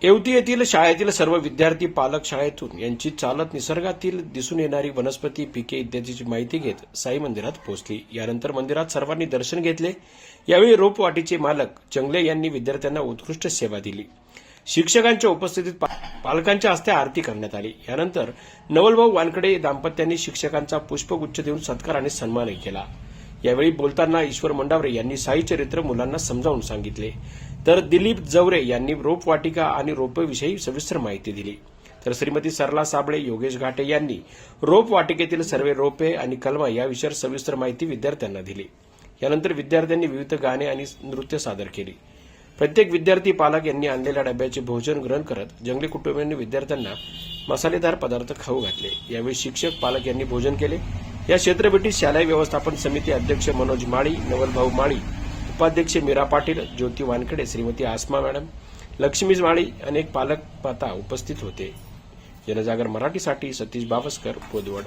येवती येथील शाळेतील सर्व विद्यार्थी पालक शाळेतून यांची चालत निसर्गातील दिसून येणारी वनस्पती पिके इत्यादीची माहिती घेत साई मंदिरात पोहोचली। यानंतर मंदिरात सर्वांनी दर्शन घेतले। यावेळी रोपवाटीचे मालक जंगले यांनी विद्यार्थ्यांना उत्कृष्ट सेवा दिली। शिक्षकांच्या उपस्थितीत पालकांच्या हस्ते आरती करण्यात आली। यानंतर नवलभाऊ वानकडे दाम्पत्यांनी शिक्षकांचा पुष्पगुच्छ देऊन सत्कार आणि सन्मानही केला। यावेळी बोलताना ईश्वर मंडावरे यांनी साई चरित्र मुलांना समजावून सांगितले, तर दिलीप जवरे यांनी रोपवाटिका आणि रोपविषयी सविस्तर माहिती दिली। तर श्रीमती सरला साबळे, योगेश घाटे यांनी रोपवाटिकेतील सर्व रोपे आणि कलमा या विषयावर सविस्तर माहिती विद्यार्थ्यांना दिली। यानंतर विद्यार्थ्यांनी विविध गाणे आणि नृत्य सादर केली। प्रत्येक विद्यार्थी पालक यांनी आणलेल्या डब्याचे भोजन ग्रहण करत जंगली कुटुंबियांनी विद्यार्थ्यांना मसालेदार पदार्थ खाऊ घातले। यावेळी शिक्षक पालक यांनी भोजन केले। या क्षेत्रभेटीत शालेय व्यवस्थापन समिती अध्यक्ष मनोज माळी, नवलभाऊ माळी, उपाध्यक्ष मीरा पाटील, ज्योती वानकडे, श्रीमती आसमा मॅडम, लक्ष्मी माळी, अनेक पालक माता उपस्थित होते। जनजागर मराठीसाठी सतीश बावस्कर, बोदवड।